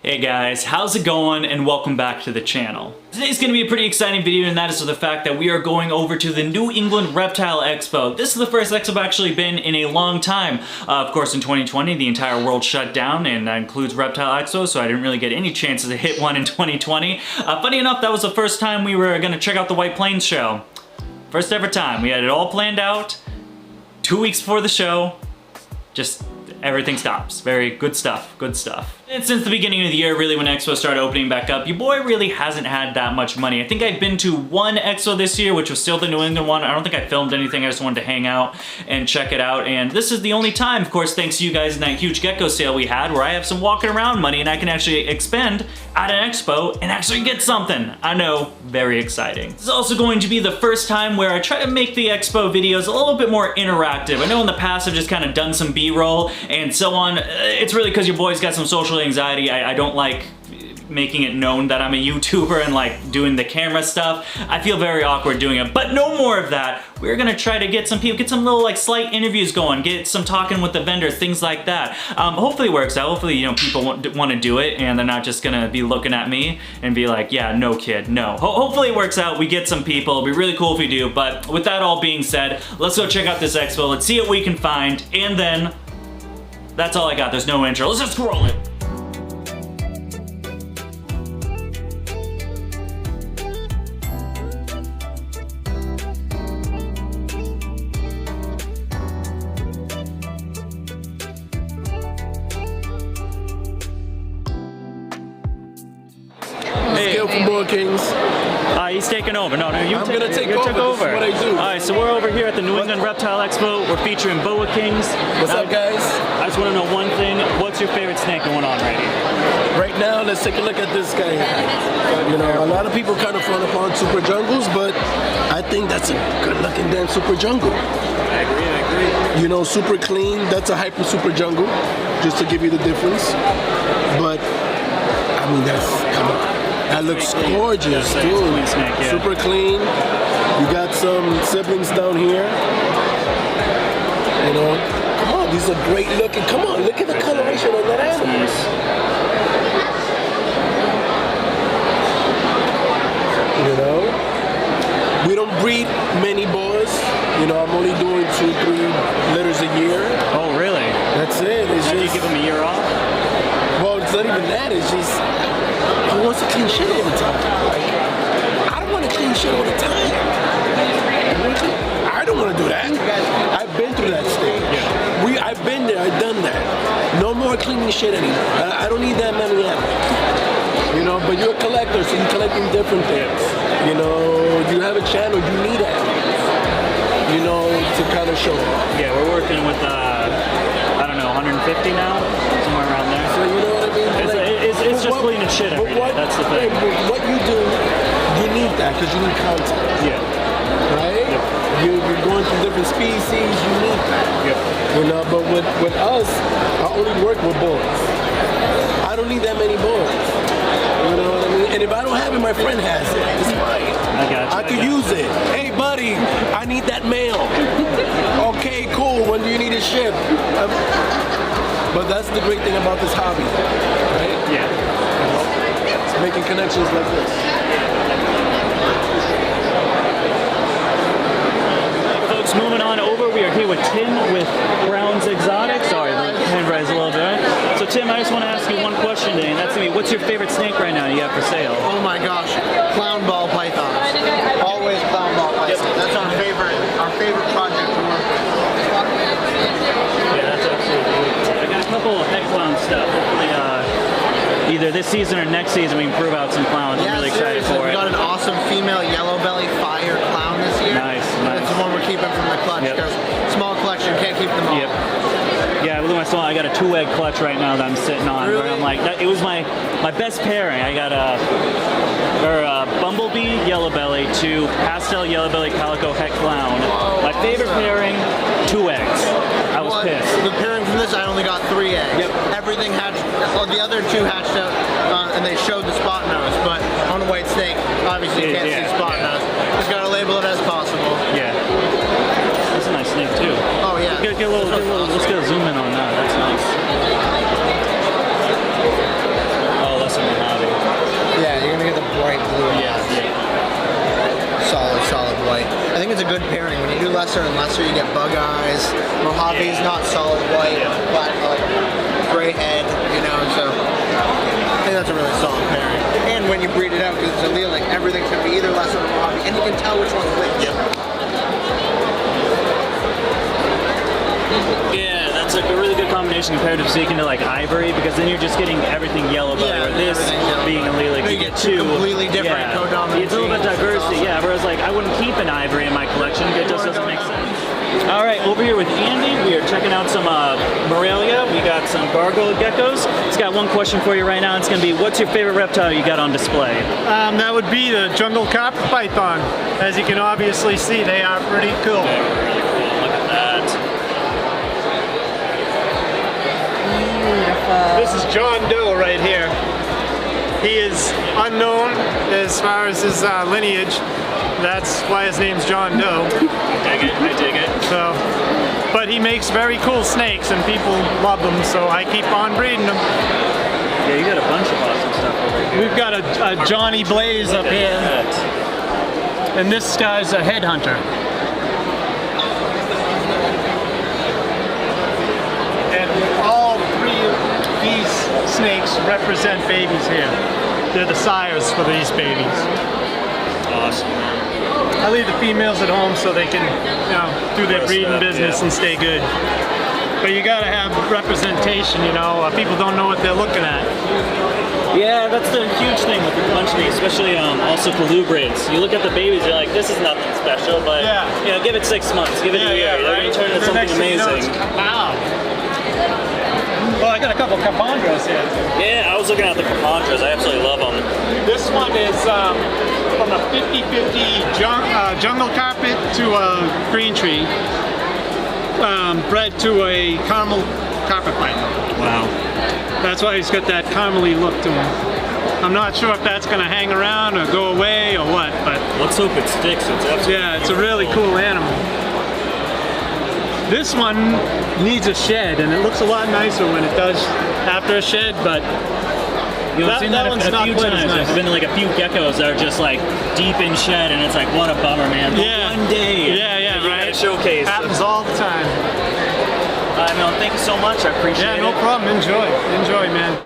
Hey guys, how's it going, and welcome back to the channel. Today's going to be a pretty exciting video, and that is the fact that we are going over to the New England Reptile Expo. This is the first expo I've actually been in a long time. Of course, in 2020, the entire world shut down, and that includes Reptile Expo, so I didn't really get any chances to hit one in 2020. Funny enough, that was the first time we were going to check out the White Plains show. First ever time. We had it all planned out. 2 weeks before the show, just everything stops. Very good stuff, good stuff. And since the beginning of the year, really when Expo started opening back up, your boy really hasn't had that much money. I think I've been to one Expo this year, which was still the New England one. I don't think I filmed anything, I just wanted to hang out and check it out. And this is the only time, of course, thanks to you guys in that huge gecko sale we had, where I have some walking around money and I can actually expend at an Expo and actually get something. I know, very exciting. This is also going to be the first time where I try to make the Expo videos a little bit more interactive. I know in the past I've just kind of done some B-roll and so on. It's really because your boy's got some social anxiety. I don't like making it known that I'm a YouTuber and like doing the camera stuff. I feel very awkward doing it, but no more of that. We're gonna try to get some people, get some little like slight interviews going, get some talking with the vendors, things like that. Hopefully it works out. Hopefully, you know, people want to do it and they're not just gonna be looking at me and be like, yeah, no kid, no. Hopefully it works out. We get some people. It'll be really cool if we do. But with that all being said, let's go check out this expo. Let's see what we can find. And then that's all I got. There's no intro. Let's just scroll it. From Boa Kings. He's taking over. No, you I'm gonna take over. This is what I do. Alright, so we're over here at the New England Reptile Expo. We're featuring Boa Kings. What's up, guys? I just want to know one thing. What's your favorite snake going on right here? Right now, let's take a look at this guy. You know, a lot of people kind of frown upon super jungles, but I think that's a good-looking damn super jungle. I agree. You know, super clean. That's a hyper super jungle, just to give you the difference. But I mean, come on. That looks gorgeous, dude. Snake, yeah. Super clean. You got some siblings down here. You know, come on, these are great looking. Come on, look at the coloration on that animal. Nice. You know, we don't breed many boas. You know, I'm only doing 2-3 litters a year. Oh, really? That's it. It's Did just, you give him a year off? well, it's not even that. It's just, he wants to clean shit all the time. Like, I don't want to clean shit all the time. I don't want to do that. I've been through that stage. Yeah. I've been there. I've done that. No more cleaning shit anymore. I don't need that many animals. You know, but you're a collector, so you're collecting different things. You know, you have a channel, you need animals. You know, to kind of show off. Yeah, we're working with, I don't know, 150 now? Somewhere around there. So you know what I mean? It's just cleaning shit every day. That's the thing. What you do, you need that because you need content. Yeah. Right? Yep. You're going through different species, you need that. Yep. You know, but with us, I only work with boys. I don't need that many boys. You know what I mean? And if I don't have it, my friend has it. It's fine. I got you. I could use it. Hey, buddy, I need that male. Okay, cool. When do you need it shipped? But that's the great thing about this hobby, right? Yeah. It's making connections like this. Folks, moving on over, we are here with Tim with Brown's Exotic. Sorry, the handwriting's a little bit. So Tim, I just want to ask you one question today, and that's gonna be, what's your favorite snake right now you have for sale? Oh my gosh, clown ball pythons. Always clown ball pythons. Yep. That's our favorite project to work with. Yeah, that's absolutely cool. I got a couple of head clown stuff. Hopefully, either this season or next season we can prove out some clowns. I'm really excited for it. We got an awesome female yellow belly fire clown this year. Nice. That's the one we're keeping from the clutch because small collection, can't keep them all. Yep. Yeah, look at my small. I got a 2-egg clutch right now that I'm sitting on. Really? Where I'm like, it was my best pairing. I got a bumblebee yellow belly to pastel yellow belly calico heck clown. My favorite pairing, 2 eggs. I was pissed. The pairing from this, I only got 3 eggs. Yep. Everything hatched. Well, the other 2 hatched out, and they showed the spot nose. But on a white snake, obviously you can't see spot nose. Just gotta label it as possible. Yeah. That's a nice snake too. Oh yeah. Get a little, let's get a zoom in on that. That's nice. Oh, lesser and lesser. You get bug eyes. Mojave's not solid white, black, like gray head, you know, so I think that's a really solid pairing. And when you breed it out, because it's allelic, everything's going to be either lesser or Mojave, and you can tell which one's which. Yeah, that's like a really good combination compared to speaking to like ivory, because then you're just getting everything yellow belly, or this being allelic, you get two completely different co-dominant. It's a little bit diversity, yeah, whereas like I wouldn't keep an ivory in my collection, it just doesn't make sense. All right, over here with Andy, we are checking out some Morelia. We got some gargoyle geckos. It's got one question for you right now. It's gonna be, what's your favorite reptile you got on display? That would be the jungle carpet python. As you can obviously see, they are pretty cool. They're really cool, look at that. This is John Doe right here. He is unknown as far as his lineage. That's why his name's John Doe. I dig it. So, but he makes very cool snakes and people love them, so I keep on breeding them. Yeah, you got a bunch of awesome stuff over here. We've got a Johnny Blaze up here, and this guy's a headhunter. And all three of these snakes represent babies here. They're the sires for these babies. Awesome. I leave the females at home so they can, you know, do their breeding business and stay good. But you gotta have representation, you know. People don't know what they're looking at. Yeah, that's the huge thing with the country, especially also colubrids. You look at the babies, you're like, this is nothing special, but you know, give it 6 months, give it a year, they're gonna turn into something amazing. Wow. Well, I got a couple capondras here. Yeah, I was looking at the capondras. I absolutely love them. This one is from a 50-50 jungle carpet to a green tree, bred to a caramel carpet python. Wow. That's why he's got that caramely look to him. I'm not sure if that's going to hang around or go away or what, but let's hope it sticks. It's absolutely it's a really cool animal. This one needs a shed, and it looks a lot nicer when it does after a shed, but you know, I've seen that one's a not few quite as times. nice. There's been like a few geckos that are just like deep in shed, and it's like, what a bummer, man. But one day, you right. gotta showcase. Happens all the time. No, thank you so much. I appreciate it. Yeah, no problem. Enjoy, man.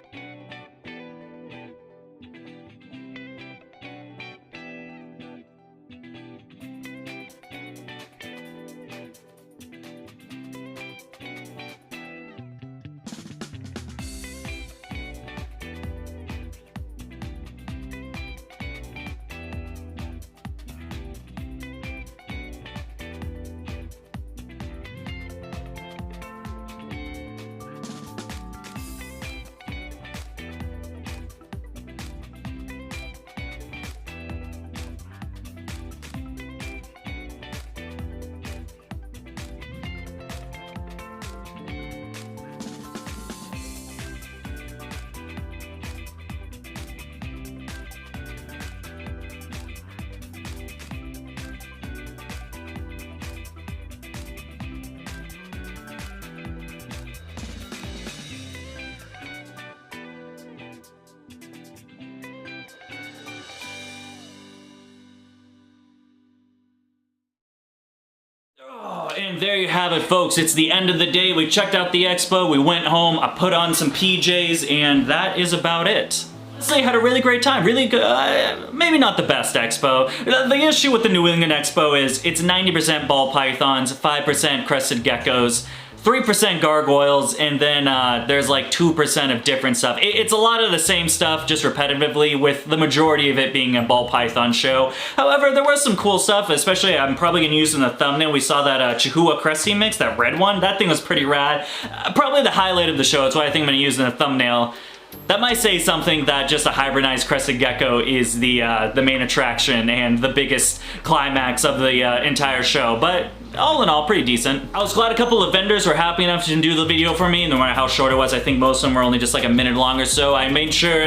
And there you have it, folks. It's the end of the day. We checked out the expo, we went home, I put on some PJs, and that is about it. Honestly, I had a really great time. Really good, maybe not the best expo. The issue with the New England Expo is it's 90% ball pythons, 5% crested geckos, 3% gargoyles, and then there's like 2% of different stuff. It's a lot of the same stuff, just repetitively, with the majority of it being a ball python show. However, there was some cool stuff, especially I'm probably gonna use in the thumbnail. We saw that Chihuahua Cresty mix, that red one. That thing was pretty rad. Probably the highlight of the show. That's why I think I'm gonna use in the thumbnail. That might say something that just a hybridized crested gecko is the main attraction and the biggest climax of the entire show, but all in all, pretty decent. I was glad a couple of vendors were happy enough to do the video for me, no matter how short it was. I think most of them were only just like a minute long or so. I made sure,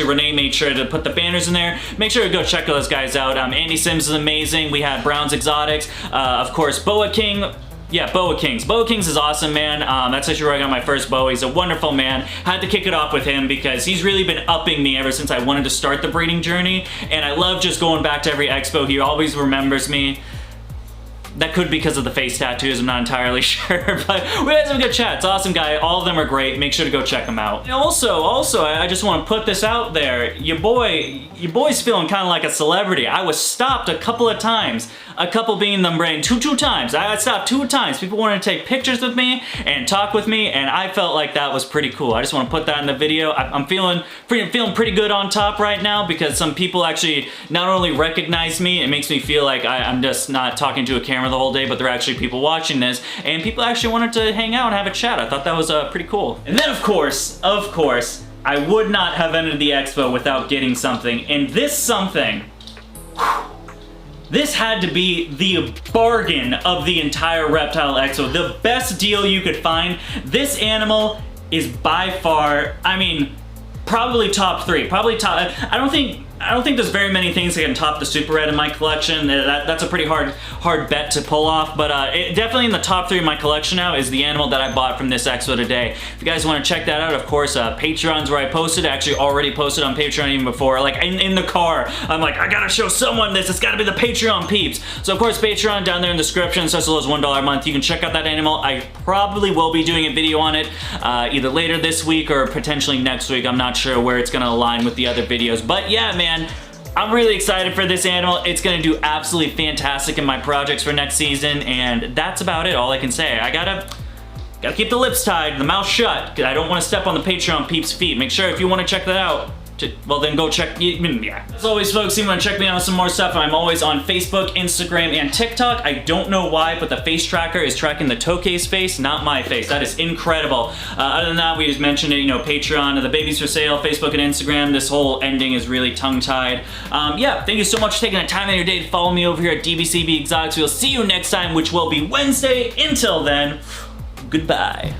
Renee made sure to put the banners in there. Make sure to go check those guys out. Andy Sims is amazing. We had Brown's Exotics. Of course, Boa King. Yeah, Boa Kings. Boa Kings is awesome, man. That's actually where I got my first boa. He's a wonderful man. Had to kick it off with him because he's really been upping me ever since I wanted to start the breeding journey. And I love just going back to every expo. He always remembers me. That could be because of the face tattoos, I'm not entirely sure, but we had some good chats. Awesome guy, all of them are great. Make sure to go check them out. And also, I just want to put this out there. Your boy's feeling kind of like a celebrity. I was stopped a couple of times. A couple being the brain, two times. I got stopped 2 times. People wanted to take pictures with me and talk with me, and I felt like that was pretty cool. I just want to put that in the video. I'm feeling pretty good on top right now because some people actually not only recognize me, it makes me feel like I'm just not talking to a camera the whole day, but they're actually people watching this, and people actually wanted to hang out and have a chat. I thought that was pretty cool. And then of course, I would not have entered the expo without getting something, and this something, this had to be the bargain of the entire Reptile Expo. The best deal you could find. This animal is by far, I mean, probably top 3. Probably top, I don't think there's very many things that can top the Super Red in my collection. That's a pretty hard bet to pull off, but definitely in the top 3 of my collection now is the animal that I bought from this expo today. If you guys want to check that out, of course, Patreon's where I posted. I actually already posted on Patreon even before. Like in the car, I'm like, I gotta show someone this. It's gotta be the Patreon peeps. So of course, Patreon down there in the description, so as low as $1 a month. You can check out that animal. I probably will be doing a video on it either later this week or potentially next week. I'm not sure where it's gonna align with the other videos, but yeah, man. I'm really excited for this animal. It's gonna do absolutely fantastic in my projects for next season, and that's about it, all I can say. I gotta keep the lips tied, the mouth shut, because I don't want to step on the Patreon peeps' feet. Make sure if you want to check that out, well then go check, yeah. As always folks, if you want to check me out on some more stuff, I'm always on Facebook, Instagram, and TikTok. I don't know why, but the face tracker is tracking the Tokay's face, not my face. That is incredible. Other than that, we just mentioned it, you know, Patreon, the babies for sale, Facebook and Instagram. This whole ending is really tongue-tied. Yeah, thank you so much for taking the time out of your day to follow me over here at DBCB Exotics. We'll see you next time, which will be Wednesday. Until then, goodbye.